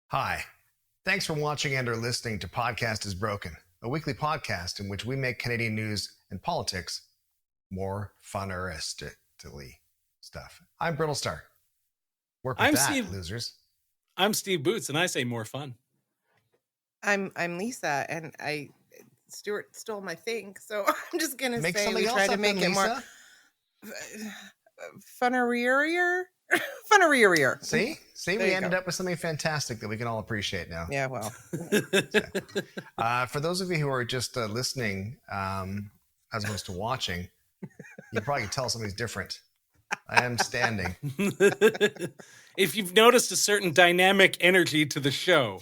Hi. Thanks for watching and or listening to Podcast is Broken, a weekly podcast in which we make Canadian news and politics more funneristically stuff. I'm Brittlestar. Work with losers. I'm Steve Boots, and I say more fun. I'm Lisa, and Stuart stole my thing, so I'm just gonna say we else try to up make then, it more Lisa. funnerier. See, There we you ended go. up with something fantastic that we can all appreciate now. Yeah, well, For those of you who are just listening, as opposed to watching, you probably can tell something's different. I am standing. If you've noticed a certain dynamic energy to the show.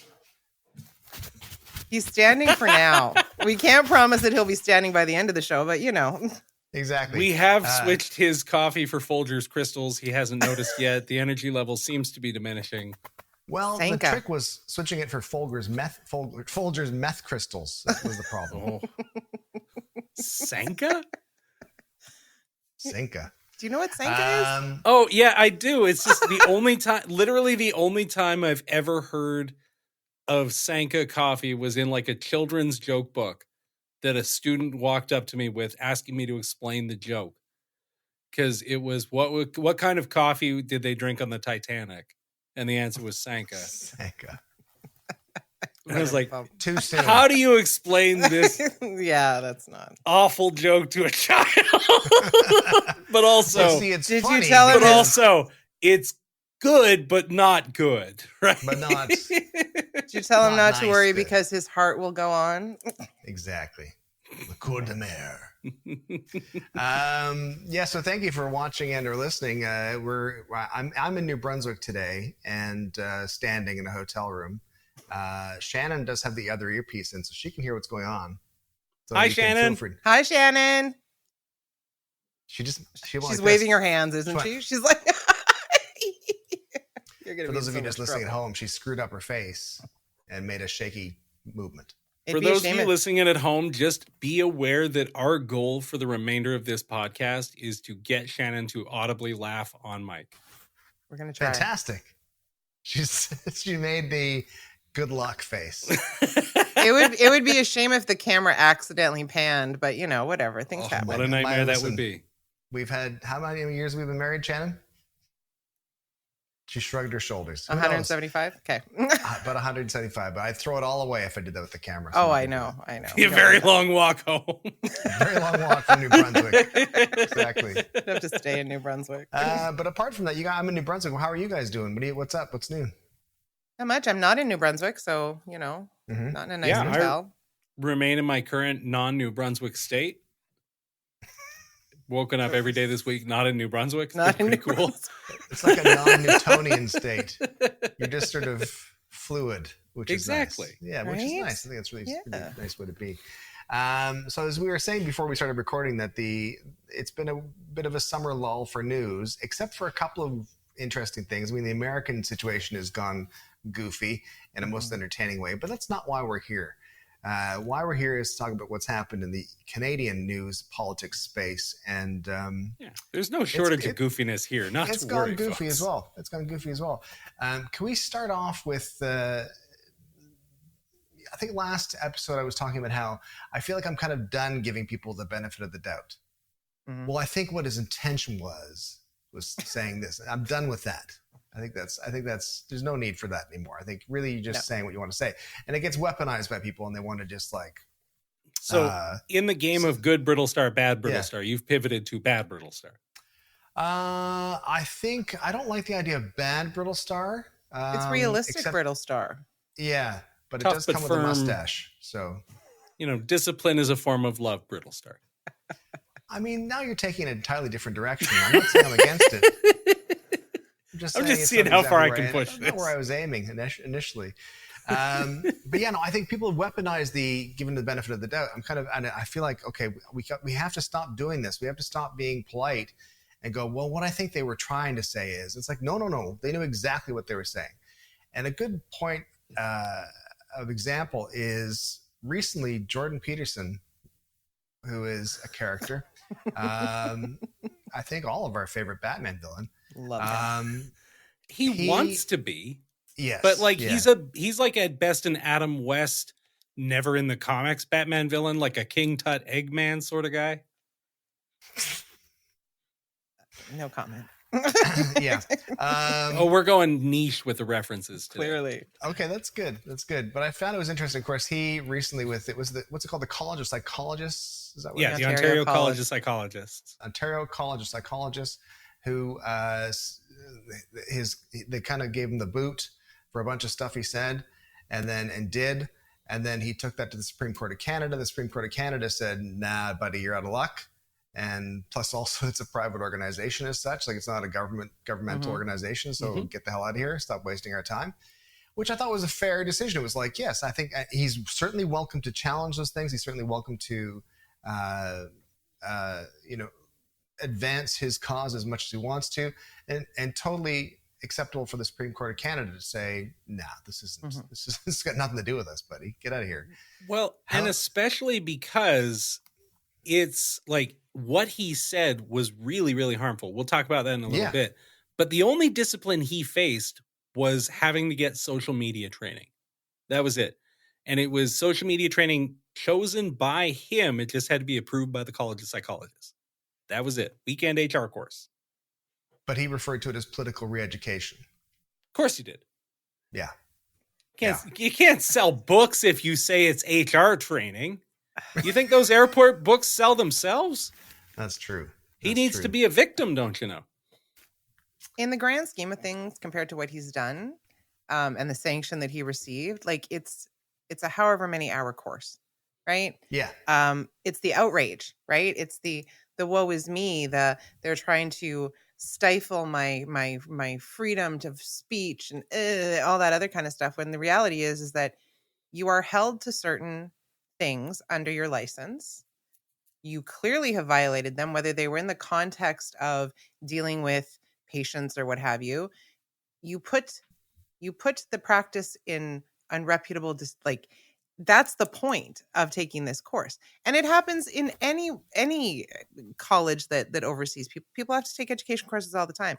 he's standing for now. We can't promise that he'll be standing by the end of the show, but you know. Exactly. We have switched his coffee for Folgers crystals. He hasn't noticed yet. The energy level seems to be diminishing. Well, Sanka. The trick was switching it for Folgers meth crystals. That was the problem. Sanka? Sanka. Do you know what Sanka is? Oh, yeah, I do. It's just literally the only time I've ever heard of Sanka coffee was in like a children's joke book that a student walked up to me with asking me to explain the joke. Because it was, what kind of coffee did they drink on the Titanic? And the answer was Sanka. Sanka. And I was like, Too soon. how do you explain this Yeah, that's not. awful joke to a child? But also, Well, see, it's Did you funny tell him but because- also, it's good, but not good, right? But not Did you tell him Not not to nice worry good. because his heart will go on? exactly. Le cour de mer. So thank you for watching and or listening. I'm in New Brunswick today and standing in a hotel room. Shannon does have the other earpiece in, so she can hear what's going on. So Hi, you can Shannon. feel free- Hi, Shannon. She's She's waving her hands, isn't she? She's like, You're gonna For be those in of so you just much listening at trouble. home, she screwed up her face and made a shaky movement. It'd For be a those of shame you if- listening in at home, just be aware that our goal for the remainder of this podcast is to get Shannon to audibly laugh on mic. We're gonna try. Fantastic. She made the good luck face. It would be a shame if the camera accidentally panned, but you know, whatever. Things Oh, happen. What a nightmare that would be. We've had how many years have we been married, Shannon? She shrugged her shoulders. Who knows? 175. Okay. About 175, but I'd throw it all away if I did that with the camera. Oh, I know. Be a very long walk home. Very long walk from New Brunswick. Exactly. I'd have to stay in New Brunswick. But apart from that, I'm in New Brunswick. How are you guys doing? What's up? What's new? Not much. I'm not in New Brunswick, so you know, Mhm. not in a nice Yeah, hotel. Remain in my current non-New Brunswick state. Woken up every day this week, not in New Brunswick. It's Not in pretty New cool. Brunswick. It's like a non-Newtonian state. You're just sort of fluid, which Exactly. is nice. Yeah, which is Right? nice. I think that's really Yeah. nice way to be. So as we were saying before we started recording, that it's been a bit of a summer lull for news, except for a couple of interesting things. I mean, the American situation has gone goofy in a most entertaining way, but that's not why we're here. Why we're here is to talk about what's happened in the Canadian news politics space, and Yeah, there's no shortage of goofiness here. Not it's to gone worry, goofy folks. as well. It's gone goofy as well. Can we start off with? I think last episode I was talking about how I feel like I'm kind of done giving people the benefit of the doubt. Mhm. Well, I think what his intention was saying this. I'm done with that. I think that's there's no need for that anymore. I think really you're just saying what you want to say, and it gets weaponized by people, and they want to just like. So in the game of good Brittlestar, bad Brittlestar, you've pivoted to bad Brittlestar. I think I don't like the idea of bad Brittlestar. It's realistic, except- Brittle Star. Yeah, but Tough it does but come with a firm. mustache. So, You know, discipline is a form of love, Brittlestar. I mean, now you're taking an entirely different direction. I'm not saying I'm against it. I'm just just saying seeing it's how not far I exactly can where push not where this. I was aiming initially. But yeah, no, I think people have weaponized the given the benefit of the doubt. And I feel like, okay, we have to stop doing this. We have to stop being polite and go, well, what I think they were trying to say is, it's like, no. They knew exactly what they were saying. And a good point of example is recently Jordan Peterson, who is a character, I think all of our favorite Batman villain. Love that. He wants to be. Yes. But like yeah. he's like at best an Adam West, never in the comics Batman villain, like a King Tut Eggman sort of guy. No comment. Yeah. We're going niche with the references today. Clearly. Okay, that's good. That's good. But I found it was interesting. Of course, he recently what's it called? The College of Psychologists? Is that what? Yeah, it the is? Ontario College of Psychologists. Ontario College of Psychologists, who they kind of gave him the boot for a bunch of stuff he said, and then he took that to the Supreme Court of Canada. The Supreme Court of Canada said, "Nah, buddy, you're out of luck." And plus, also, it's a private organization as such. Like, it's not a governmental organization. So get the hell out of here. Stop wasting our time. Which I thought was a fair decision. It was like, yes, I think he's certainly welcome to challenge those things. He's certainly welcome to, advance his cause as much as he wants to, and totally acceptable for the Supreme Court of Canada to say, nah, this has got nothing to do with us, buddy. Get out of here. Well, and especially because it's like what he said was really, really harmful. We'll talk about that in a little bit. But the only discipline he faced was having to get social media training. That was it. And it was social media training chosen by him. It just had to be approved by the College of Psychologists. That was it. Weekend HR course. But he referred to it as political re-education. Of course you did. Yeah. You can't sell books if you say it's HR training. You think those airport books sell themselves? That's true. He needs to be a victim, don't you know? In the grand scheme of things, compared to what he's done, and the sanction that he received, like it's a however many hour course, right? Yeah. It's the outrage, right? It's the woe is me. They're trying to stifle my freedom to speech and all that other kind of stuff. When the reality is that you are held to certain things under your license. You clearly have violated them, whether they were in the context of dealing with patients or what have you. You put the practice in unreputable, like that's the point of taking this course. And it happens in any college that oversees people. People have to take education courses all the time.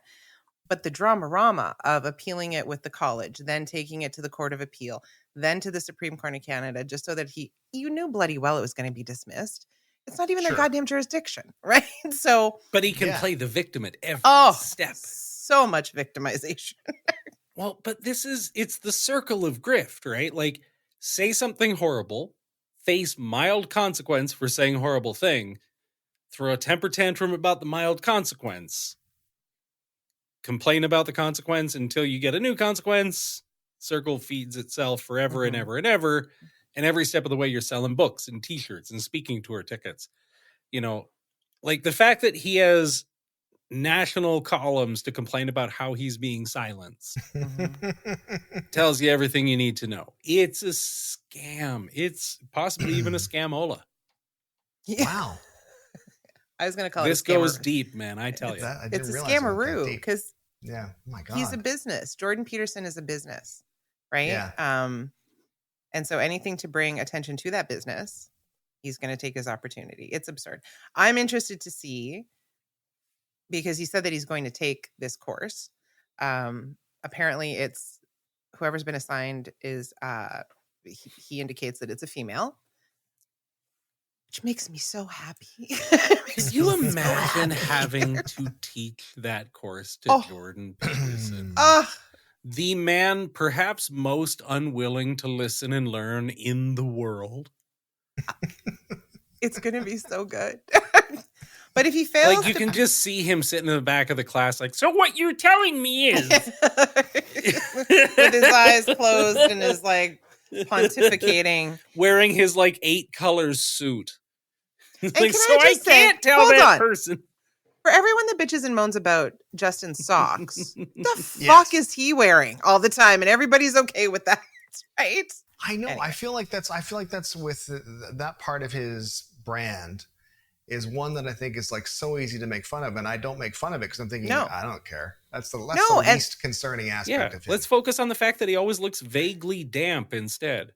But the drama of appealing it with the college, then taking it to the Court of Appeal, then to the Supreme Court of Canada, just so that you knew bloody well it was going to be dismissed. It's not even their goddamn jurisdiction, right? So, but he can play the victim at every step. So much victimization. Well, but it's the circle of grift, right? Like, say something horrible, face mild consequence for saying a horrible thing, throw a temper tantrum about the mild consequence, complain about the consequence until you get a new consequence. Circle feeds itself forever and ever and ever. And every step of the way, you're selling books and t-shirts and speaking tour tickets. You know, like the fact that he has national columns to complain about how he's being silenced tells you everything you need to know. It's a scam. It's possibly even a scamola. Yeah. Wow. I was going to call this it a scammer. goes deep, man. I tell you. It's a scammeroo because oh my God. He's a business. Jordan Peterson is a business, right? Yeah. And so anything to bring attention to that business, he's going to take his opportunity. It's absurd. I'm interested to see, because he said that he's going to take this course. Apparently it's whoever's been assigned is, he indicates that it's a female, which makes me so happy. Can you imagine having to teach that course to Jordan Peterson? The man perhaps most unwilling to listen and learn in the world. It's going to be so good. But if he fails... Like, you can just see him sitting in the back of the class like, so what you're telling me is... With his eyes closed and his, like, pontificating. Wearing his, like, 8 colors suit. Like, so I can't tell that person. For everyone that bitches and moans about Justin's socks, the fuck is he wearing all the time? And everybody's okay with that, right? I know. Anyway. I feel like that's with that part of his brand is one that I think is like so easy to make fun of, and I don't make fun of it because I'm thinking I don't care. That's the least concerning aspect of him. Let's focus on the fact that he always looks vaguely damp instead.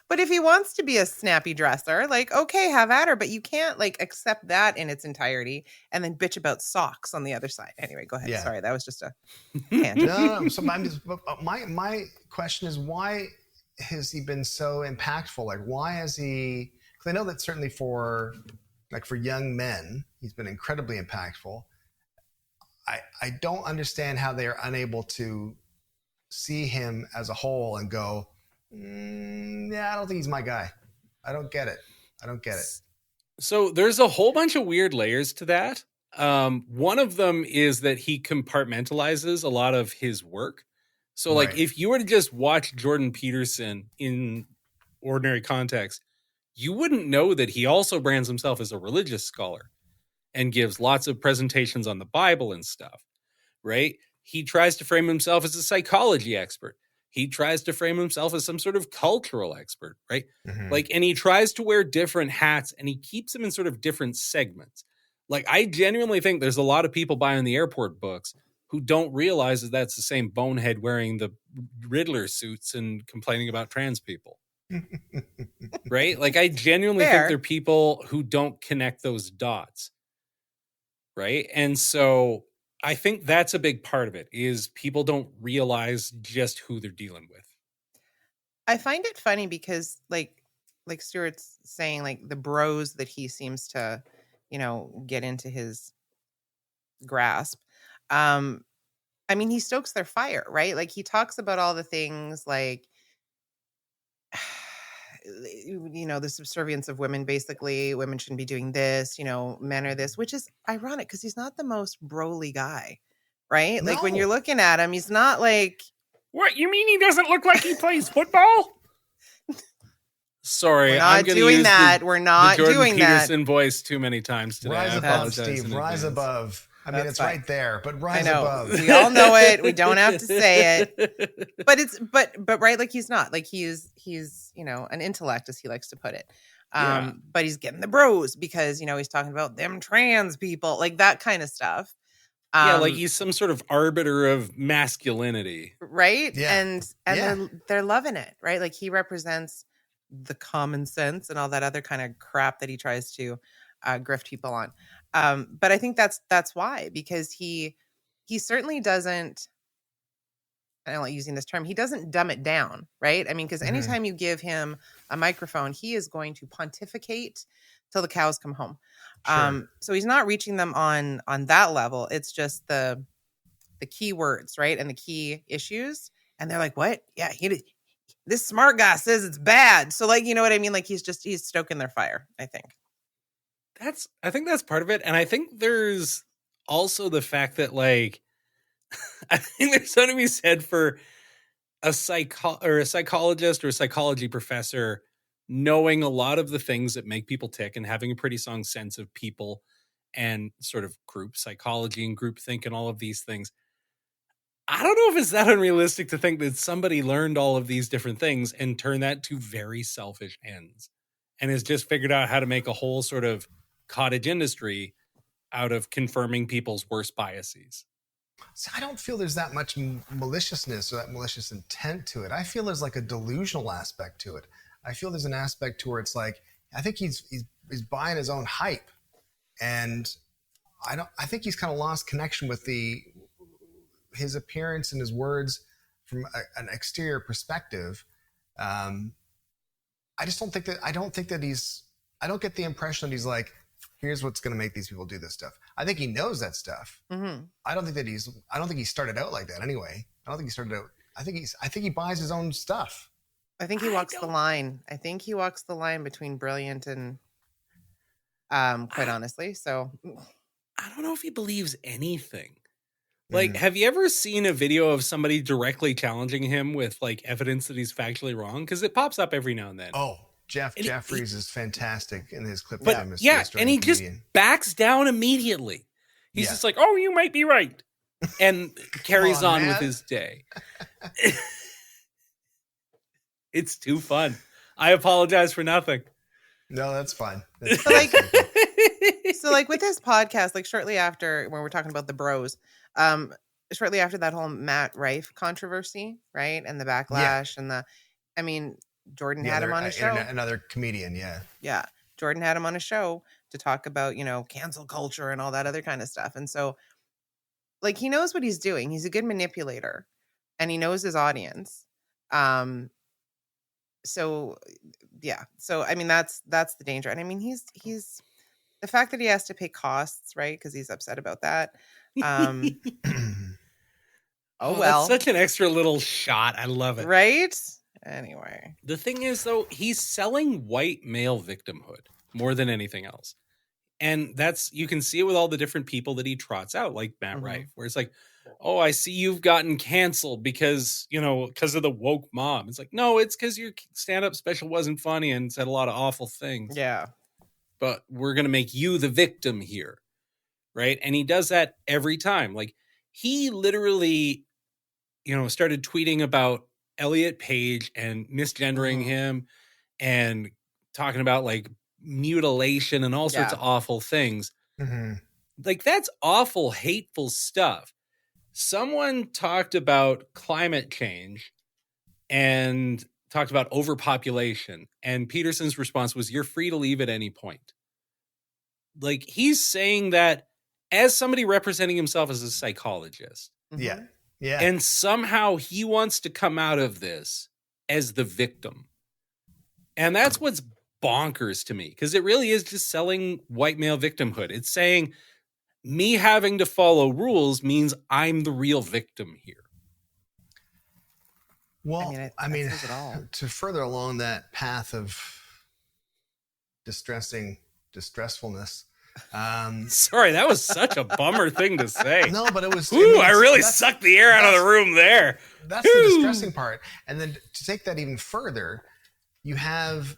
But if he wants to be a snappy dresser, like, okay, have at her. But you can't like accept that in its entirety and then bitch about socks on the other side. Anyway, go ahead. Yeah. Sorry, that was just a tangent. No. So my question is, why has he been so impactful? Like, why has he? Because I know that certainly for young men, he's been incredibly impactful. I don't understand how they are unable to see him as a whole and go, yeah, I don't think he's my guy. I don't get it. So there's a whole bunch of weird layers to that. One of them is that he compartmentalizes a lot of his work. So like Right. if you were to just watch Jordan Peterson in ordinary context, you wouldn't know that he also brands himself as a religious scholar and gives lots of presentations on the Bible and stuff, right? He tries to frame himself as a psychology expert. He tries to frame himself as some sort of cultural expert, right? Mhm. Like, and he tries to wear different hats and he keeps them in sort of different segments. Like, I genuinely think there's a lot of people buying the airport books who don't realize that that's the same bonehead wearing the Riddler suits and complaining about trans people. Right? Like, I genuinely think there are people who don't connect those dots. Right? And so I think that's a big part of it, is people don't realize just who they're dealing with. I find it funny because like Stuart's saying, like the bros that he seems to, get into his grasp. I mean, he stokes their fire, right? Like he talks about all the things like, the subservience of women, basically. Women shouldn't be doing this, men are this, which is ironic because he's not the most broly guy, right? No. Like when you're looking at him, he's not like... What, you mean he doesn't look like he plays football? Sorry, we're not doing that. We're not Jordan doing that. Peterson voice too many times today. Rise above, Steve. Rise above. I mean, it's right there, but rise above. We all know it. We don't have to say it. But it's but right, like he's not. Like he's an intellect, as he likes to put it. But he's getting the bros because he's talking about them trans people, like that kind of stuff. Like he's some sort of arbiter of masculinity. Right? Yeah. And they're loving it, right? Like he represents the common sense and all that other kind of crap that he tries to grift people on. But I think that's why, because he certainly doesn't, I don't like using this term, he doesn't dumb it down, right? I mean, because anytime you give him a microphone, he is going to pontificate till the cows come home. Sure. So he's not reaching them on that level. It's just the key words, right? And the key issues. And they're like, what? Yeah, this smart guy says it's bad. So like, you know what I mean? Like he's stoking their fire, I think. I think that's part of it. And I think there's also the fact that like, I think there's something to be said for a psychologist or a psychology professor knowing a lot of the things that make people tick and having a pretty strong sense of people and sort of group psychology and group think and all of these things. I don't know if it's that unrealistic to think that somebody learned all of these different things and turned that to very selfish ends and has just figured out how to make a whole sort of cottage industry out of confirming people's worst biases. So I don't feel there's that much maliciousness or that malicious intent to it. I feel there's like a delusional aspect to it. I feel there's an aspect to where it's like, I think he's buying his own hype, and I think he's kind of lost connection with his appearance and his words from an exterior perspective. I don't get the impression that he's like, here's what's going to make these people do this stuff. I think he knows that stuff. Mm-hmm. I don't think he started out like that anyway. I think he buys his own stuff. I think he walks the line. I think he walks the line between brilliant and quite honestly. So I don't know if he believes anything. Like, have you ever seen a video of somebody directly challenging him with like evidence that he's factually wrong? Because it pops up every now and then. Oh, Jeff Rees is fantastic in his clip. But and he just backs down immediately. He's just like, "Oh, you might be right," and carries on with his day. It's too fun. I apologize for nothing. No, that's fine. So like with his podcast, like shortly after when we're talking about the bros, shortly after that whole Matt Rife controversy, right? And the backlash and Jordan The had other, him on a show. another comedian. Yeah. Yeah. Jordan had him on a show to talk about, cancel culture and all that other kind of stuff. And so, like, he knows what he's doing. He's a good manipulator and he knows his audience. So yeah. So, I mean, that's the danger. And I mean, he's the fact that he has to pay costs, right? Because he's upset about that. Oh, well. That's such an extra little shot. I love it. Right? Anyway. The thing is, though, he's selling white male victimhood more than anything else. And you can see it with all the different people that he trots out, like Matt Rife, where it's like, oh, I see you've gotten canceled because of the woke mob. It's like, no, it's because your stand-up special wasn't funny and said a lot of awful things. Yeah. But we're going to make you the victim here. Right. And he does that every time. Like, he literally, started tweeting about Elliot Page and misgendering him and talking about like mutilation and all sorts of awful things. Like, that's awful, hateful stuff. Someone talked about climate change and talked about overpopulation, and Peterson's response was, you're free to leave at any point. Like, he's saying that as somebody representing himself as a psychologist. Yeah. Yeah. And somehow he wants to come out of this as the victim. And that's what's bonkers to me, because it really is just selling white male victimhood. It's saying me having to follow rules means I'm the real victim here. Well, I mean, to further along that path of distressfulness. Sorry, that was such a bummer thing to say. No, but it was. I really sucked the air out of the room there. That's the distressing part. And then to take that even further, you have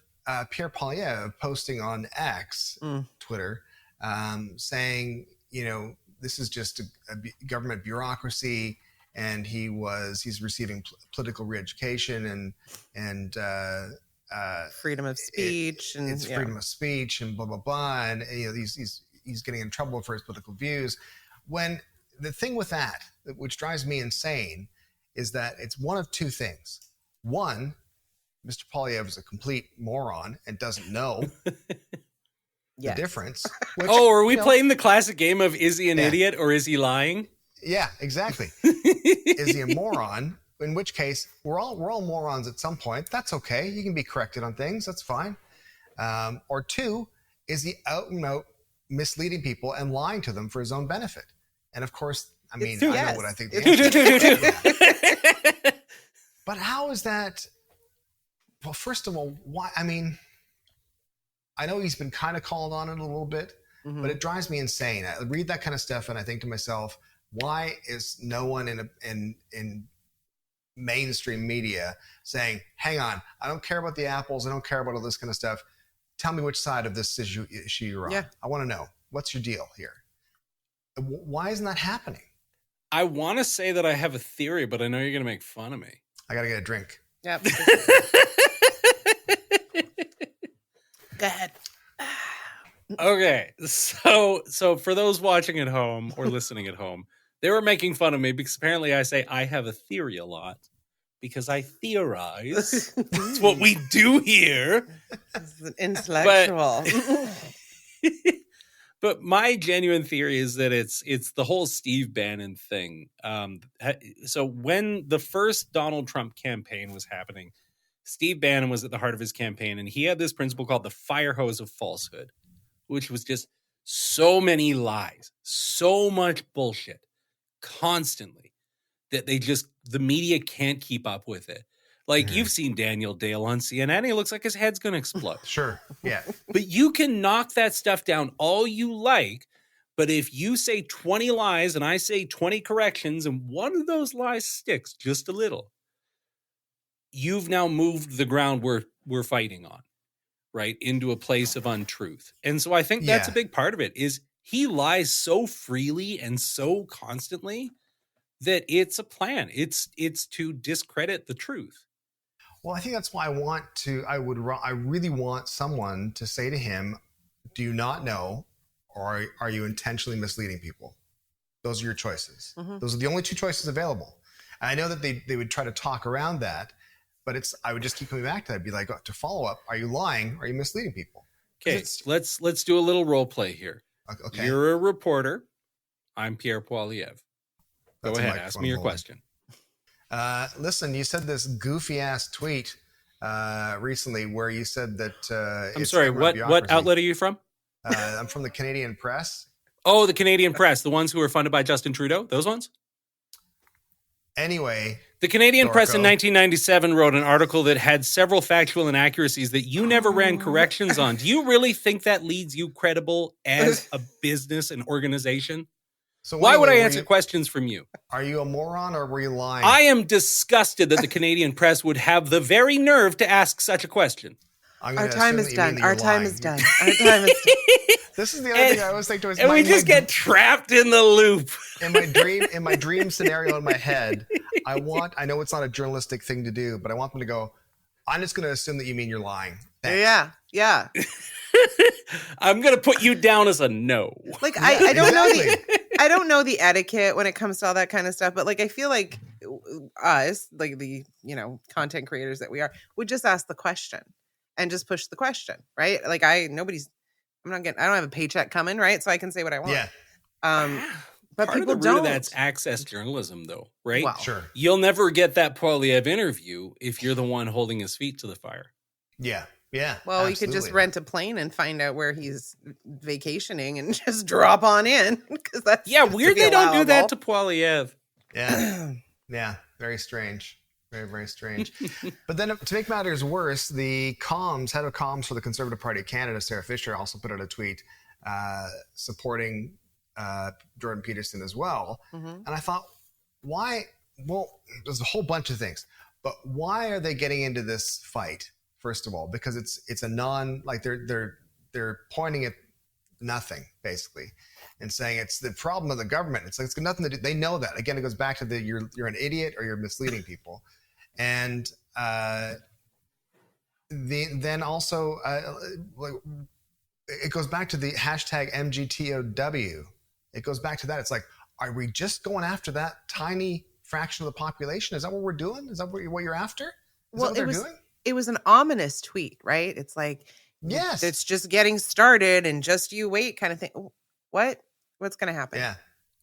Pierre Poilievre posting on X, Twitter, saying, this is just a government bureaucracy, and he's receiving political re-education and freedom of speech, it's freedom of speech and blah blah blah, and he's getting in trouble for his political views. When the thing with that, which drives me insane, is that it's one of two things. One, Mr. Poilievre is a complete moron and doesn't know the difference. Which, are we playing the classic game of is he an idiot or is he lying? Yeah, exactly. Is he a moron? In which case, we're all morons at some point. That's okay. You can be corrected on things. That's fine. Or two, is he out and out misleading people and lying to them for his own benefit? And of course, I mean, I know what I think the answer is. But how is that? Well, first of all, why? I mean, I know he's been kind of called on it a little bit, but it drives me insane. I read that kind of stuff and I think to myself, why is no one in mainstream media saying, hang on, I don't care about the apples, I don't care about all this kind of stuff, tell me which side of this issue you're on. I want to know, what's your deal here? Why isn't that happening? I want to say that I have a theory, but I know you're going to make fun of me. I gotta get a drink. Yep. Go ahead. Okay, so for those watching at home or listening at home, they were making fun of me because apparently I say I have a theory a lot because I theorize. That's what we do here. This is an intellectual. But my genuine theory is that it's the whole Steve Bannon thing. So when the first Donald Trump campaign was happening, Steve Bannon was at the heart of his campaign, and he had this principle called the fire hose of falsehood, which was just so many lies, so much bullshit constantly that the media can't keep up with it. Like, you've seen Daniel Dale on CNN. He looks like his head's going to explode. Sure. Yeah. But you can knock that stuff down all you like. But if you say 20 lies and I say 20 corrections and one of those lies sticks just a little, you've now moved the ground we're fighting on, right, into a place of untruth. And so I think that's a big part of it, is he lies so freely and so constantly that it's a plan. It's to discredit the truth. Well, I think that's why I really want someone to say to him, do you not know, or are you intentionally misleading people? Those are your choices. Those are the only two choices available. And I know that they would try to talk around that, But I would just keep coming back to that. I'd be like, to follow up, are you lying? Are you misleading people? Okay, let's do a little role play here. Okay. You're a reporter. I'm Pierre Poilievre. Go ahead, ask me your question. Listen, you said this goofy ass tweet recently where you said that. I'm sorry. What outlet are you from? I'm from the Canadian Press. Oh, the Canadian Press, the ones who were funded by Justin Trudeau, those ones? Anyway. The Canadian Press in 1997 wrote an article that had several factual inaccuracies that you never ran corrections on. Do you really think that leads you credible as a business and organization? So why would I answer questions from you? Are you a moron or were you lying? I am disgusted that the Canadian Press would have the very nerve to ask such a question. Our time is done. Our time is done. Our time is done. This is the other thing I always think to is, and we just get trapped in the loop. In my dream scenario in my head, I know it's not a journalistic thing to do, but I want them to go, I'm just going to assume that you mean you're lying. Thanks. Yeah. I'm going to put you down as a no. Like, I don't know I don't know the etiquette when it comes to all that kind of stuff, but like, I feel like us, like the, content creators that we are, would just ask the question and just push the question, right? Like I don't have a paycheck coming, right? So I can say what I want. Yeah. But part people of the root don't. of that's access journalism, though, right? Well, sure. You'll never get that Poilievre interview if you're the one holding his feet to the fire. Yeah. Well, absolutely. You could just rent a plane and find out where he's vacationing and just drop on in, because that's weird. They don't do that to Poilievre. Yeah. Very strange. Very, very strange. But then to make matters worse, the head of comms for the Conservative Party of Canada, Sarah Fisher, also put out a tweet supporting Jordan Peterson as well. Mm-hmm. And I thought, why? Well, there's a whole bunch of things, but why are they getting into this fight? First of all, because it's a they're pointing at nothing basically, and saying it's the problem of the government. It's got nothing to do. They know that. Again, it goes back to you're an idiot or you're misleading people, and then also it goes back to the hashtag MGTOW. It goes back to that. It's like, are we just going after that tiny fraction of the population? Is that what we're doing? Is that what you're after? Is that what they're doing? It was an ominous tweet, right? It's like, yes, it's just getting started and just you wait kind of thing. What? What's going to happen? Yeah.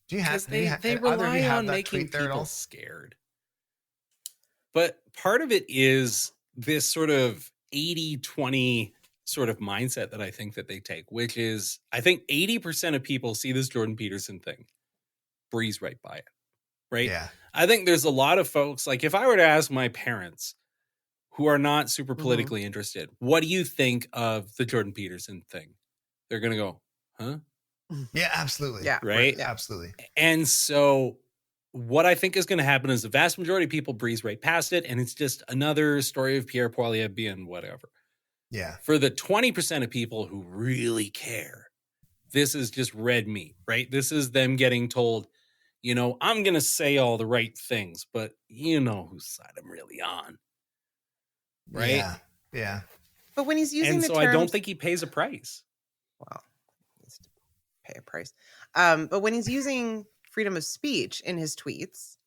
Do you have? They rely on making people scared. But part of it is this sort of 80-20 sort of mindset that I think that they take, which is, I think 80% of people see this Jordan Peterson thing, breeze right by it, right? Yeah. I think there's a lot of folks, like if I were to ask my parents who are not super politically interested, what do you think of the Jordan Peterson thing? They're going to go, huh? Yeah, absolutely. Yeah. Right? Yeah. Absolutely. And so what I think is going to happen is the vast majority of people breeze right past it, and it's just another story of Pierre Poilievre being whatever. Yeah. For the 20% of people who really care, this is just red meat, right? This is them getting told, I'm going to say all the right things, but you know whose side I'm really on. Right? Yeah. But when he's using the terms, I don't think he pays a price. Well, he needs to pay a price. But when he's using freedom of speech in his tweets,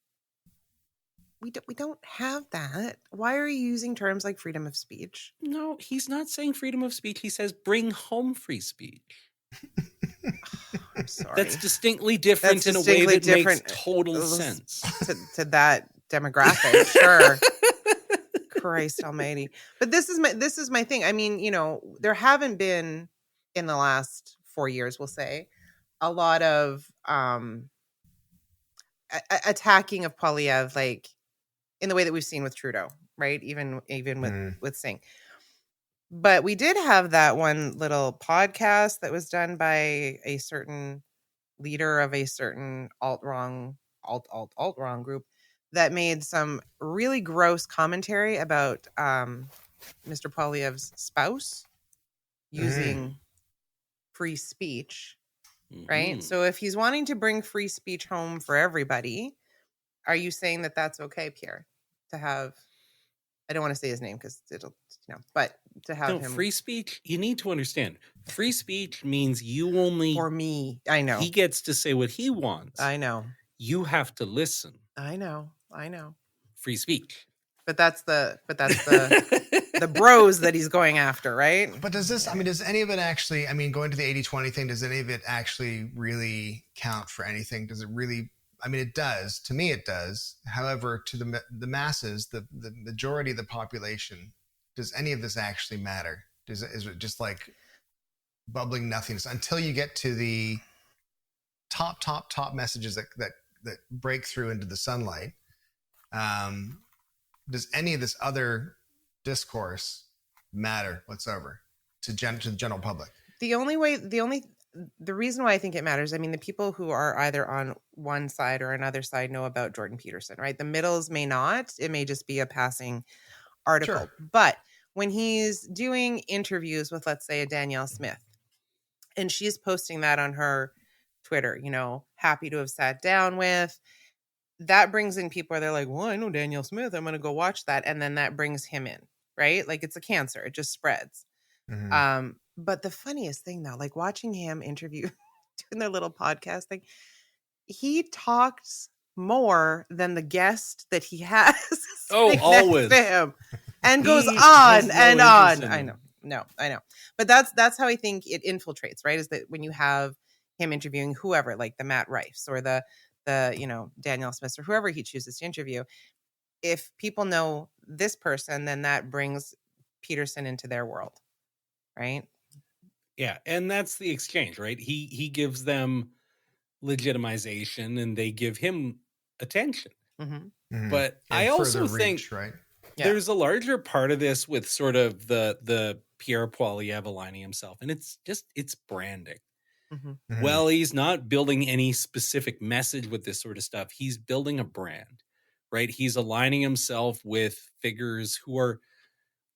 we don't have that. Why are you using terms like freedom of speech? No, he's not saying freedom of speech. He says bring home free speech. I'm sorry. That's distinctly different in a way that makes total sense to that demographic. Sure. Christ almighty. But this is my thing. I mean, there haven't been in the last 4 years, we'll say, a lot of attacking of Poilievre, like in the way that we've seen with Trudeau, right? Even with Singh. But we did have that one little podcast that was done by a certain leader of a certain alt-wrong group that made some really gross commentary about Mr. Poilievre's spouse using free speech, right? So if he's wanting to bring free speech home for everybody, are you saying that that's okay, Pierre, to have, I don't want to say his name because it'll, but to have him. Free speech, you need to understand. Free speech means you only. For me, I know. He gets to say what he wants. I know. You have to listen. I know. Free speech. But that's the the bros that he's going after, right? But does any of it actually, going to the 80-20 thing, does any of it actually really count for anything? Does it really, it does. To me, it does. However, to the masses, the majority of the population, does any of this actually matter? Is it just like bubbling nothingness until you get to the top messages that break through into the sunlight? Does any of this other discourse matter whatsoever to the general public? The reason why I think it matters, the people who are either on one side or another side know about Jordan Peterson, right? The middles may not. It may just be a passing article. Sure. But when he's doing interviews with, let's say, a Danielle Smith, and she's posting that on her Twitter, happy to have sat down with, that brings in people where they're like, well, I know Danielle Smith, I'm going to go watch that. And then that brings him in, right? Like, it's a cancer. It just spreads. Mm-hmm. But the funniest thing though, like watching him interview, doing their little podcast thing, he talks more than the guest that he has. Always. To him, and goes He on has and no on. interest in I know. But that's how I think it infiltrates, right? Is that when you have him interviewing whoever, like the Matt Rifes or the Danielle Smith or whoever he chooses to interview, if people know this person, then that brings Peterson into their world, right? Yeah, and that's the exchange, right? He gives them legitimization and they give him attention. Mm-hmm. Mm-hmm. But And I also further think reach, right? there's a larger part of this with sort of the Pierre Poilievre aligning himself, and it's branding. Mm-hmm. Mm-hmm. Well, he's not building any specific message with this sort of stuff. He's building a brand, right? He's aligning himself with figures who are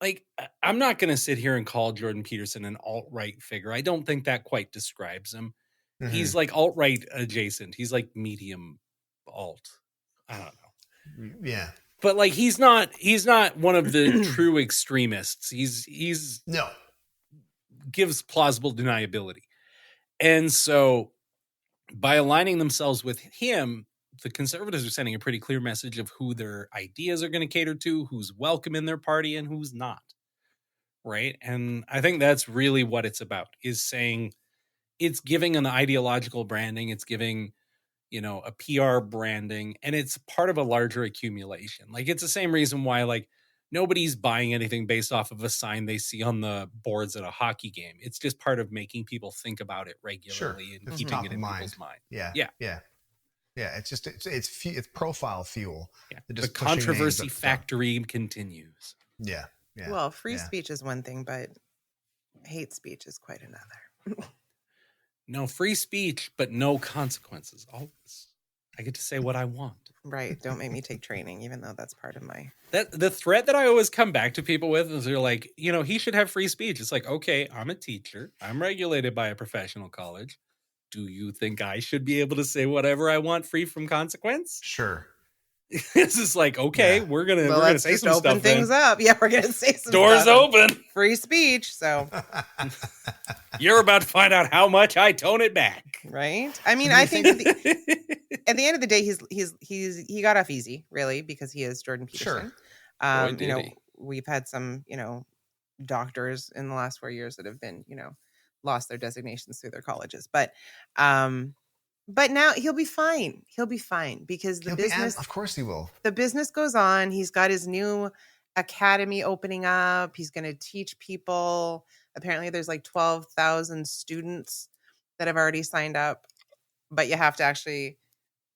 like, I'm not going to sit here and call Jordan Peterson an alt-right figure. I don't think that quite describes him. Mm-hmm. He's like alt-right adjacent. He's like medium alt. I don't know. Yeah. But like, he's not one of the true extremists. He's No. gives plausible deniability. And so by aligning themselves with him, the conservatives are sending a pretty clear message of who their ideas are going to cater to, who's welcome in their party and who's not. Right. And I think that's really what it's about, is saying it's giving an ideological branding. It's giving, a PR branding, and it's part of a larger accumulation. Like, it's the same reason why, like, nobody's buying anything based off of a sign they see on the boards at a hockey game. It's just part of making people think about it regularly and It's keeping top it of in mind. people's mind. Yeah. Yeah. Yeah. Yeah. It's just, it's profile fuel. Yeah. They're The just pushing names controversy up front. factory continues. Yeah. Yeah. Well, free Yeah. speech is one thing, but hate speech is quite another. No free speech, but no consequences. Always. I get to say what I want. Right. Don't make me take training, even though that's part of my... The threat that I always come back to people with is they're like, he should have free speech. It's like, okay, I'm a teacher. I'm regulated by a professional college. Do you think I should be able to say whatever I want free from consequence? Sure. This is like, okay, Yeah. we're gonna let's say just some open stuff. things up. Yeah, we're gonna say some Doors stuff. open. Free speech. So You're about to find out how much I tone it back. right. I think at the end of the day, he got off easy, really, because he is Jordan Peterson. Sure. Boy, did he. We've had some, doctors in the last 4 years that have been, lost their designations through their colleges, but now he'll be fine. He'll be fine because the business, of course he will. the business goes on. He's got his new academy opening up. He's going to teach people. Apparently there's like 12,000 students that have already signed up, but you have to actually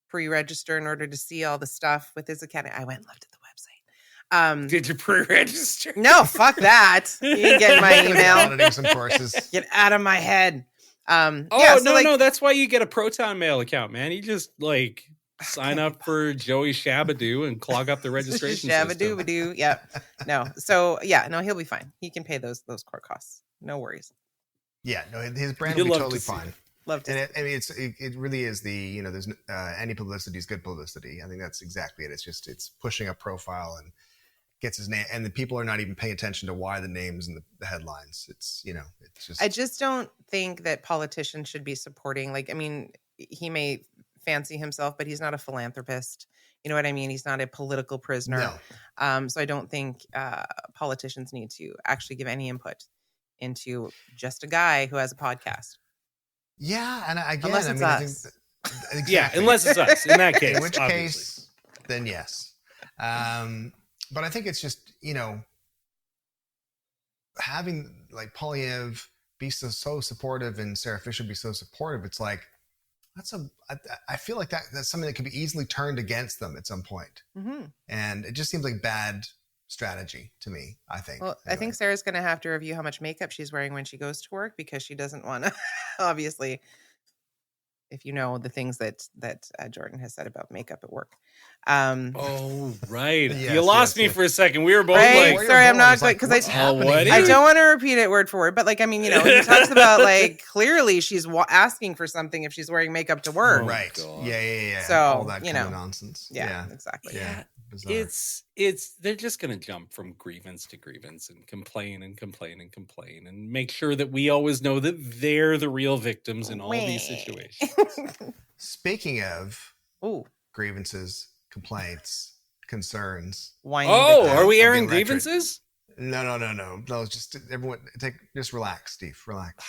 pre-register in order to see all the stuff with his academy. I went and looked at the website. Did you pre-register? No, fuck that. You can get my email. Auditing some courses. Get out of my head. No, that's why you get a Proton Mail account, man. You just like sign up for Joey Shabadoo and clog up the registration system. Shabadoo-badoo. Yep. No. So he'll be fine. He can pay those court costs. No worries. Yeah, no, his brand You'd will be love to totally see fine. it. Love to. And it really is the, there's any publicity is good publicity. I think that's exactly it. It's pushing a profile and gets his name, and the people are not even paying attention to why the names and the headlines. It's just. I just don't think that politicians should be supporting. He may fancy himself, but he's not a philanthropist. You know what I mean? He's not a political prisoner. No. So I don't think politicians need to actually give any input into just a guy who has a podcast. Yeah, and again, Unless it's I mean, us. I think, Yeah, exactly. unless it's us. In that case, In which obviously. case, then yes. But I think it's just, having like Poilievre be so supportive and Sarah Fisher be so supportive, it's like, I feel like that's something that could be easily turned against them at some point. Mm-hmm. And it just seems like bad strategy to me, I think. Well, anyway. I think Sarah's going to have to review how much makeup she's wearing when she goes to work, because she doesn't want to, obviously, if you know the things that Jordan has said about makeup at work. Oh, right. Yes, you lost me for a second. We were both right? like, sorry, I'm not like, because I don't want to repeat it word for word, but like, I mean, he talks about like clearly she's asking for something if she's wearing makeup to work. Oh, right. God. Yeah. So, all that kind of nonsense. Yeah, exactly. Yeah. It's they're just going to jump from grievance to grievance and complain and make sure that we always know that they're the real victims in all these situations. Speaking of Ooh. grievances, complaints, concerns. Are we airing grievances? No. Just everyone just relax, Steve. Relax.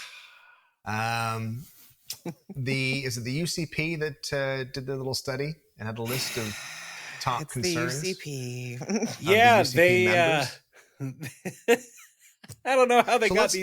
Is it the UCP that did the little study and had a list of top concerns? The UCP. Yeah, the UCP I don't know how they got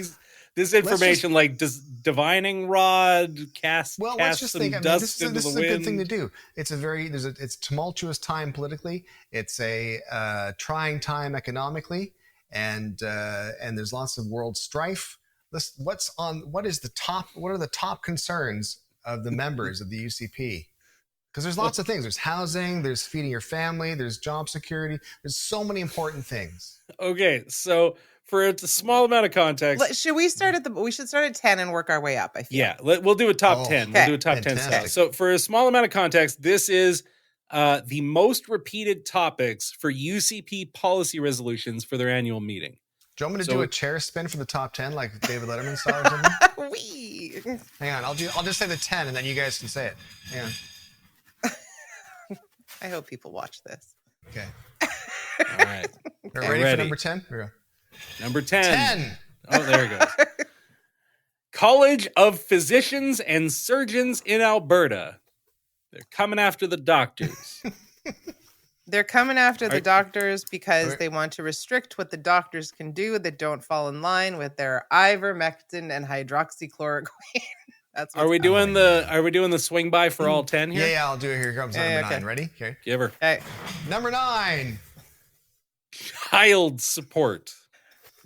this information, like divining rod cast. Well, let's just think. This is a good thing to do. It's it's tumultuous time politically. It's a trying time economically, and there's lots of world strife. What are the top concerns of the members of the UCP? Because there's lots of things. There's housing. There's feeding your family. There's job security. There's so many important things. Okay, so for a small amount of context, should we start we should start at 10 and work our way up, I feel. Yeah, we'll do a top 10. Okay. We'll do a top 10 stuff. So for a small amount of context, this is the most repeated topics for UCP policy resolutions for their annual meeting. Do you want me to do a chair spin for the top 10 like David Letterman saw or something? Wee. Hang on, I'll just say the 10 and then you guys can say it. Hang on. I hope people watch this. Okay. All right. We're ready for number 10? Here we go. Number 10. 10. Oh, there it goes. College of Physicians and Surgeons in Alberta. They're coming after the doctors. They're coming after the doctors because they want to restrict what the doctors can do that don't fall in line with their ivermectin and hydroxychloroquine. Are we doing the swing by for all 10 here? Yeah, I'll do it. Here comes number 9. Ready? Okay. Give her. Okay. Number 9. Child support.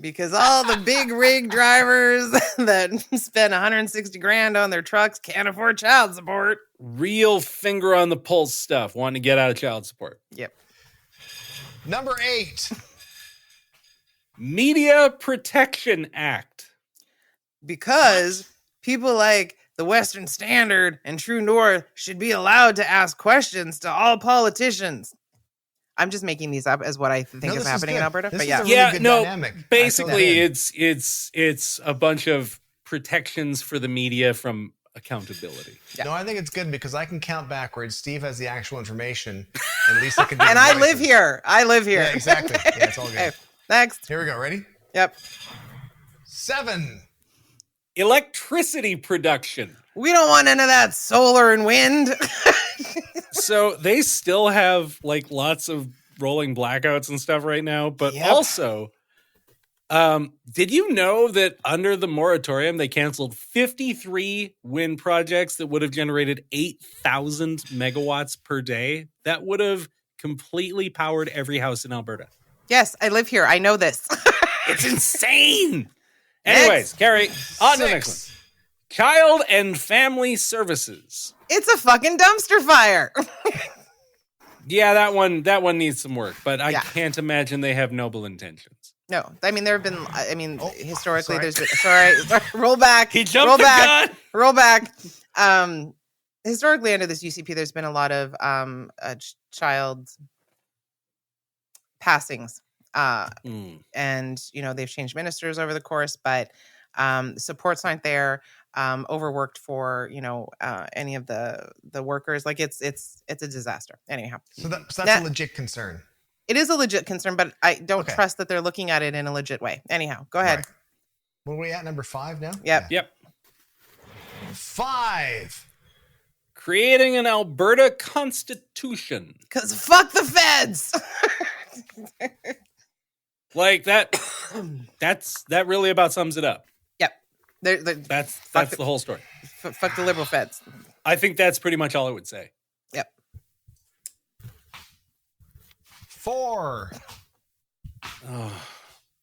Because all the big rig drivers that spend $160,000 on their trucks can't afford child support. Real finger on the pulse stuff. Wanting to get out of child support. Yep. Number 8. Media Protection Act. Because people like the Western Standard and True North should be allowed to ask questions to all politicians. I'm just making these up as what I think is happening in Alberta. This but is yeah, a really good dynamic. Basically, it's a bunch of protections for the media from accountability. Yeah. No, I think it's good because I can count backwards. Steve has the actual information, and Lisa can do and I live here. Yeah, exactly. Yeah, it's all good. Okay, next. Here we go. Ready? Yep. 7. Electricity production. We don't want none of that solar and wind. So they still have like lots of rolling blackouts and stuff right now, but also, did you know that under the moratorium they canceled 53 wind projects that would have generated 8,000 megawatts per day? That would have completely powered every house in Alberta. Yes, I live here. I know this. It's insane. Anyways, Carrie, on to the next one. Child and Family Services. It's a fucking dumpster fire. Yeah, that one needs some work, but I can't imagine they have noble intentions. No, I mean, there have been, historically, there's been, sorry, roll back. He jumped the gun. Roll back. Historically, under this UCP, there's been a lot of child passings. And, they've changed ministers over the course, but supports aren't there. overworked for, any of the workers. Like it's a disaster. Anyhow. So that's a legit concern. It is a legit concern, but I don't trust that they're looking at it in a legit way. Anyhow, go ahead. Right. What are we at, number 5 now? Yep. 5. Creating an Alberta constitution. Because fuck the feds. Like that. That really about sums it up. Yep. That's the whole story. Fuck the liberal feds. I think that's pretty much all I would say. Yep. 4.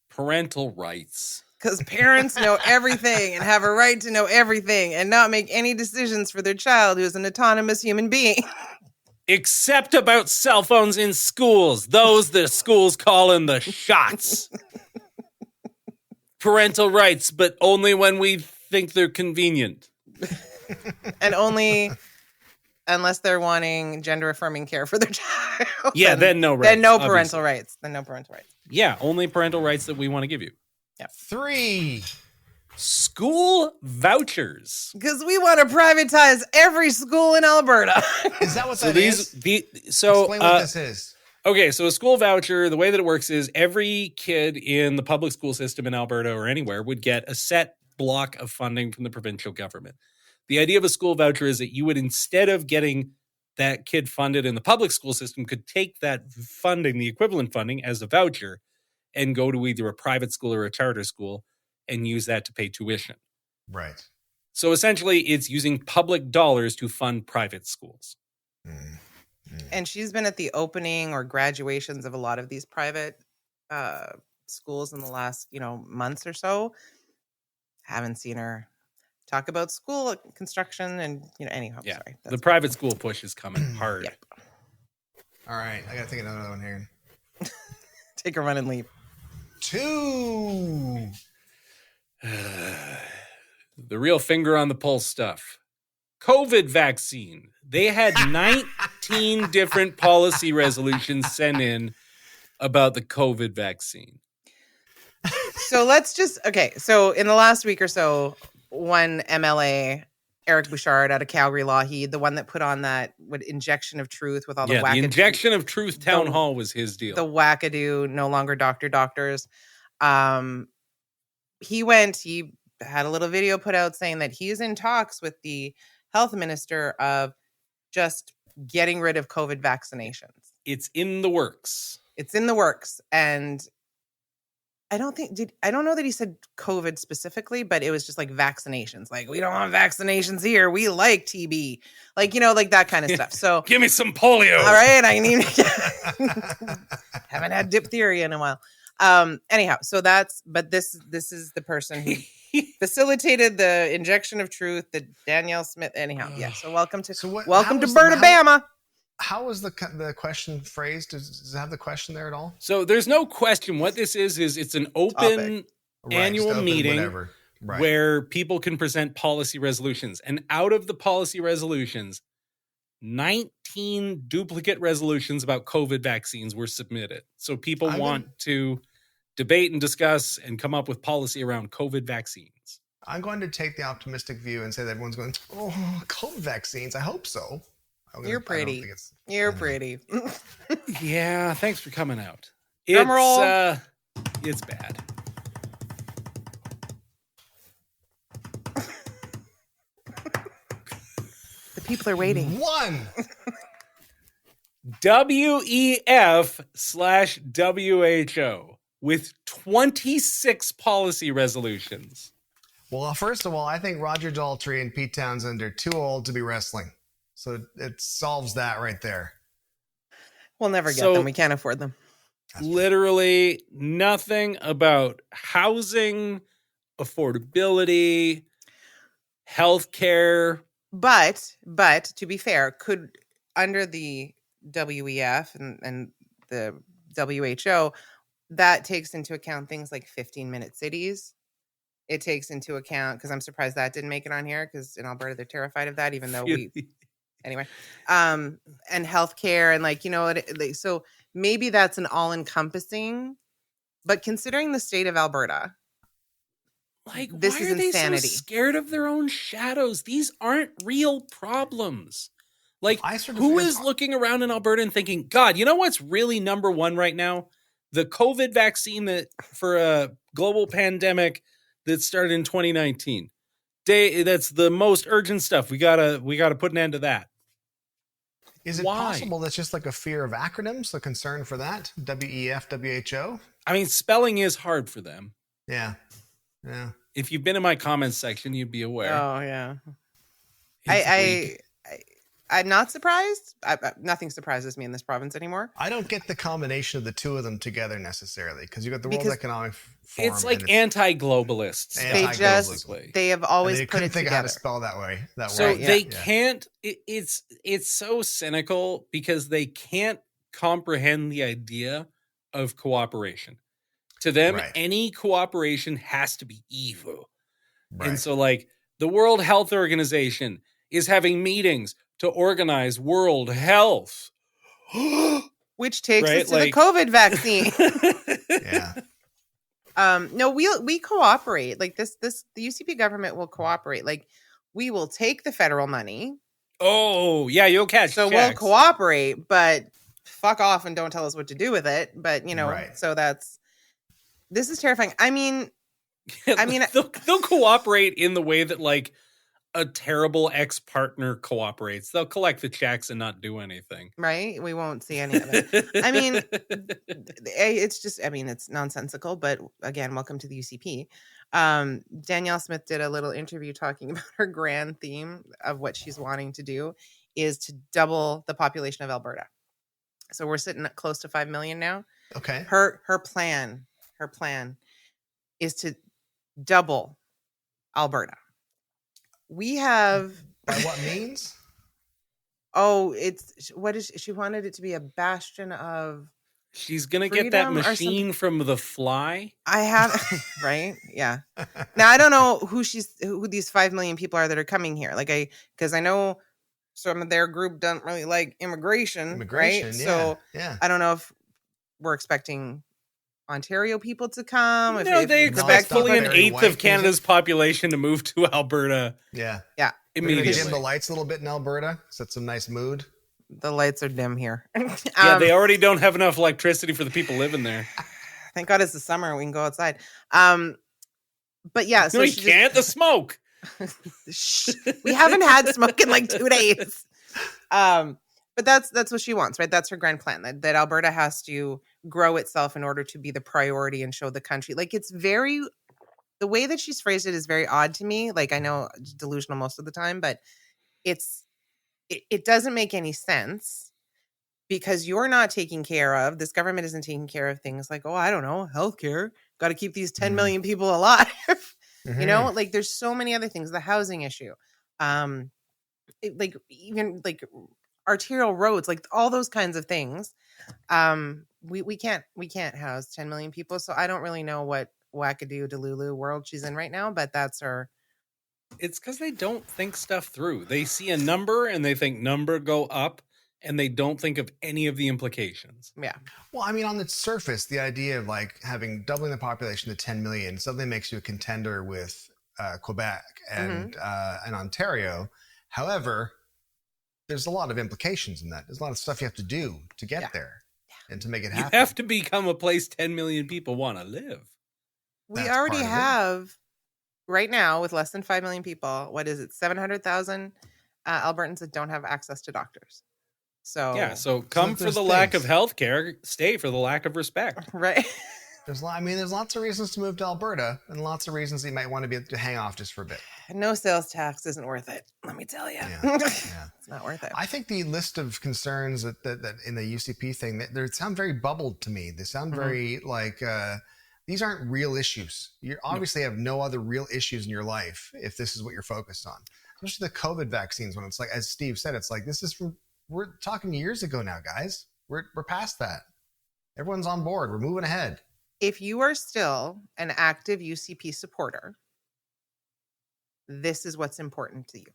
Parental rights. Because parents know everything and have a right to know everything and not make any decisions for their child who is an autonomous human being. Except about cell phones in schools. Those the schools calling the shots. Parental rights, but only when we think they're convenient. And only unless they're wanting gender affirming care for their child. Yeah, then no rights. Then no parental rights. Yeah, only parental rights that we want to give you. Yep. 3. School vouchers. Because we want to privatize every school in Alberta. Is that what So that is? Explain what this is. Okay, so a school voucher, the way that it works is every kid in the public school system in Alberta or anywhere would get a set block of funding from the provincial government. The idea of a school voucher is that you would, instead of getting that kid funded in the public school system, could take that funding, the equivalent funding, as a voucher and go to either a private school or a charter school and use that to pay tuition. Right. So essentially, it's using public dollars to fund private schools. And she's been at the opening or graduations of a lot of these private schools in the last, months or so. Haven't seen her talk about school construction and, anyhow. Yeah, sorry. the private school push is coming hard. Yep. All right. I got to think of another one here. Take a run and leave. 2. The real finger on the pulse stuff. COVID vaccine. They had 19 different policy resolutions sent in about the COVID vaccine. So so in the last week or so, one MLA, Eric Bouchard out of Calgary Lougheed, the one that put on that injection of truth with all the the injection of truth town hall was his deal. The wackadoo, no longer doctors. He had a little video put out saying that he's in talks with the health minister of just getting rid of COVID vaccinations. It's in the works. And I don't know that he said COVID specifically, but it was just like vaccinations. Like, we don't want vaccinations here. We like TB. Like, like that kind of stuff. So give me some polio. All right. I need haven't had diphtheria in a while. Anyhow, so this is the person who facilitated the injection of truth, the Danielle Smith. Anyhow, yeah. So welcome to Berta-Bama. How was the question phrased? Does it have the question there at all? So there's no question. What this is it's an open annual meeting where people can present policy resolutions. And out of the policy resolutions, 19 duplicate resolutions about COVID vaccines were submitted. So people want to debate and discuss and come up with policy around COVID vaccines. I'm going to take the optimistic view and say that everyone's going, COVID vaccines. I hope so. You're pretty. You're pretty. Yeah, thanks for coming out. Drum roll. It's bad. The people are waiting. 1. WEF/WHO with 26 policy resolutions. Well, first of all, I think Roger Daltrey and Pete Townsend are too old to be wrestling. So it solves that right there. We'll never get them. We can't afford them. Literally nothing about housing, affordability, healthcare. But to be fair, could under the WEF and the WHO, that takes into account things like 15-minute cities. It takes into account, because I'm surprised that didn't make it on here, because in Alberta they're terrified of that, even though anyway, and healthcare and so maybe that's an all-encompassing, but considering the state of Alberta, Like, This why is are they insanity. so scared of their own shadows? These aren't real problems. Like, I sort of- who is looking around in Alberta and thinking, God, you know what's really number one right now? The COVID vaccine that for a global pandemic that started in 2019. That's the most urgent stuff. We gotta put an end to that. Is it Why? possible that's just like a fear of acronyms, a concern for that? WEF, WHO? I mean, spelling is hard for them. Yeah. Yeah. If you've been in my comments section, you'd be aware. Oh yeah. It's Greek. I'm not surprised. Nothing surprises me in this province anymore. I don't get the combination of the two of them together necessarily, because you got the World Economic Forum. It's like anti-globalists. They have always they put couldn't it think together. of how to spell that way. So word. they can't. It's so cynical because they can't comprehend the idea of cooperation. To them, any cooperation has to be evil. Right. And so, like, the World Health Organization is having meetings to organize world health. Which takes us to the COVID vaccine. Yeah. No, we cooperate. Like the UCP government will cooperate. Like, we will take the federal money. Oh, yeah, you'll catch So checks. we'll cooperate, but fuck off and don't tell us what to do with it. But, you know, so this is terrifying. I mean, they'll cooperate in the way that, like, a terrible ex-partner cooperates. They'll collect the checks and not do anything. Right? We won't see any of it. I mean, it's just, it's nonsensical, but again, welcome to the UCP. Danielle Smith did a little interview talking about her grand theme of what she's wanting to do is to double the population of Alberta. So we're sitting at close to 5 million now. Okay. Her plan is to double Alberta. We have by what means? She wanted it to be a bastion of. She's gonna get that machine from The Fly. I have right, yeah. Now I don't know who these 5 million people are that are coming here. Because I know some of their group don't really like immigration, right? Yeah, so I don't know if we're expecting Ontario people to come. No, they expect fully an eighth of Canada's population to move to Alberta. Yeah. Immediately. Dim the lights a little bit in Alberta. Set some nice mood. The lights are dim here. They already don't have enough electricity for the people living there. Thank God it's the summer and we can go outside. But yeah, so no, you can't. The smoke. We haven't had smoke in like 2 days. But that's what she wants, right? That's her grand plan, that Alberta has to grow itself in order to be the priority and show the country. Like, it's the way that she's phrased it is very odd to me. Like, I know it's delusional most of the time, but it doesn't make any sense because you're not taking care of, this government isn't taking care of things like, I don't know, healthcare. Got to keep these 10 million people alive. You know, like there's so many other things, the housing issue, even arterial roads, like all those kinds of things. We can't house 10 million people. So I don't really know what wackadoo delulu world she's in right now, but that's her. It's because they don't think stuff through. They see a number and they think number go up and they don't think of any of the implications. Yeah. Well, I mean, on the surface, the idea of like doubling the population to 10 million suddenly makes you a contender with Quebec and Ontario. However, there's a lot of implications in that. There's a lot of stuff you have to do to get there and to make it happen. You have to become a place 10 million people want to live. We already have, right now, with less than 5 million people, 700,000 Albertans that don't have access to doctors. So come for the lack of healthcare, stay for the lack of respect. Right. There's lots of reasons to move to Alberta and lots of reasons that you might want to be able to hang off just for a bit. No sales tax isn't worth it. Let me tell you. Yeah. It's not worth it. I think the list of concerns that in the UCP thing, they sound very bubbled to me. They sound very like these aren't real issues. You obviously have no other real issues in your life if this is what you're focused on. Especially the COVID vaccines, when it's like, as Steve said, it's like we're talking years ago now, guys. We're past that. Everyone's on board. We're moving ahead. If you are still an active UCP supporter, this is what's important to you.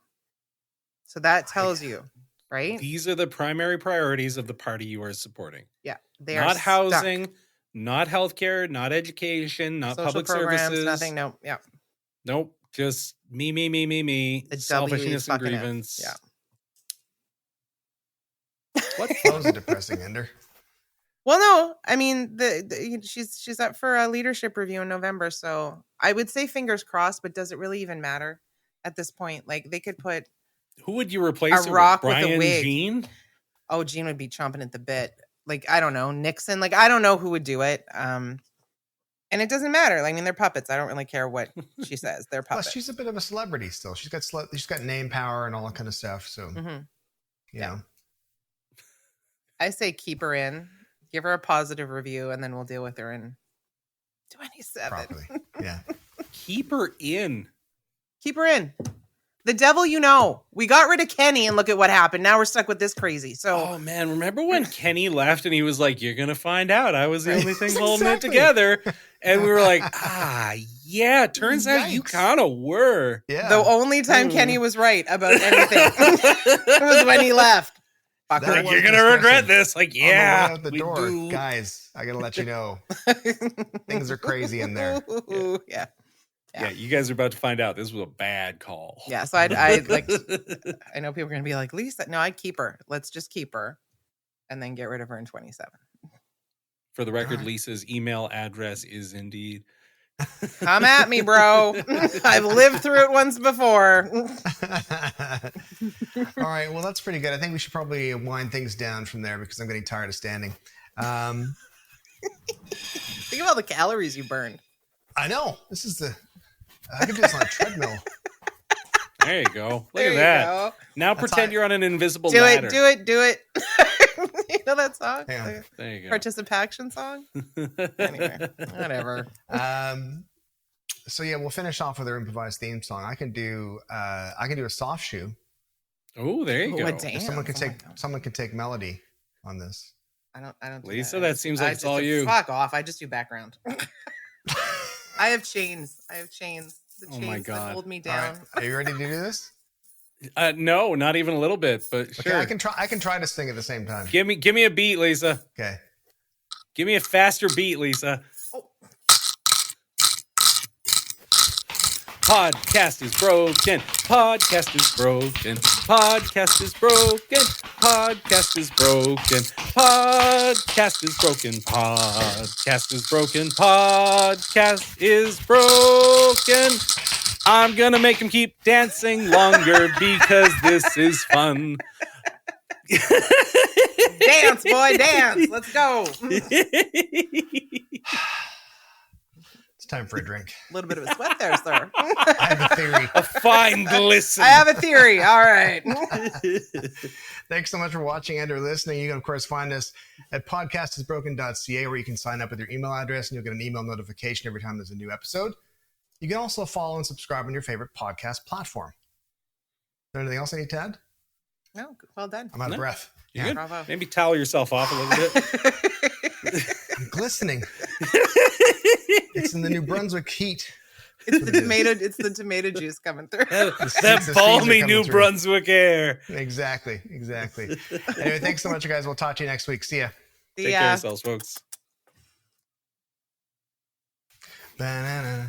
So that tells you, right? These are the primary priorities of the party you are supporting. Yeah. They not are housing, stuck. not healthcare, not education, not social public programs, services. Nothing. No. Yeah. Nope. Just me. The Selfishness and fucking F. grievance. Yeah. What? That was a depressing ender. Well, no, I mean, she's up for a leadership review in November, so I would say fingers crossed. But does it really even matter at this point? Like, they could put Who would you replace a it rock with? with a Brian wig. Jean? Oh, Gene would be chomping at the bit. Like, I don't know, Nixon. Like, I don't know who would do it. And it doesn't matter. Like, I mean, they're puppets. I don't really care what she says. They're puppets. Plus, she's a bit of a celebrity still. She's got name power and all that kind of stuff. So, Mhm. you know. I say keep her in, give her a positive review, and then we'll deal with her in 27. Properly. Yeah. Keep her in. Keep her in. The devil, you know. We got rid of Kenny, and look at what happened. Now we're stuck with this crazy. So, Oh man, remember when Kenny left and he was like, "You're gonna find out I was the only thing holding it Exactly. together," and we were like, yeah. Turns out you Yikes. kind of were. Yeah. the only time Kenny was right about anything was when he left. Fuck That her. Like, you're gonna regret this. Like, On the way yeah, out the we door, do. guys. I gotta let you know, things are crazy in there. Yeah. Yeah, you guys are about to find out this was a bad call. Yeah. So I'd like, I know people are going to be like, Lisa, no, I'd keep her. Let's just keep her and then get rid of her in 27. For the record, Alright. Lisa's email address is indeed. Come at me, bro. I've lived through it once before. All right. Well, that's pretty good. I think we should probably wind things down from there because I'm getting tired of standing. Think of all the calories you burned. I know. I could do this on a treadmill. There you go. Look There at you that. go. Now That's pretend hot. you're on an invisible Do ladder. it. You know that song? Hang on. The There you go. participation song? Anyway, whatever. So yeah, we'll finish off with our improvised theme song. I can do a soft shoe. Oh, there you Oh, go. a damn. If someone can Oh my take God. someone can take melody on this. I don't. Do Lisa, that. that seems like it's all you. Fuck off! I just do background. I have chains. The Oh chains my that God. hold me All right. down. Are you ready to do this? No, not even a little bit, but Okay, sure. I can try to sing at the same time. Give me a beat, Lisa. Okay. Give me a faster beat, Lisa. Oh. Podcast is broken. Podcast is broken. Podcast is broken. Podcast is broken. Podcast is broken. Podcast is broken. Podcast is broken. I'm gonna make him keep dancing longer because this is fun. Dance, boy, dance. Let's go. It's time for a drink. A little bit of a sweat there, sir. I have a theory. A fine glisten. I have a theory. All right. Thanks so much for watching and or listening. You can, of course, find us at podcastisbroken.ca where you can sign up with your email address and you'll get an email notification every time there's a new episode. You can also follow and subscribe on your favorite podcast platform. Is there anything else I need to add? No, well done. I'm out of No. breath. You good? Bravo. Maybe towel yourself off a little bit. I'm glistening. It's in the New Brunswick heat. It's the tomato juice coming through. that seeds are balmy coming New through. Brunswick air. Exactly. Anyway, thanks so much, you guys. We'll talk to you next week. See ya. Take care of yourselves, folks. Banana.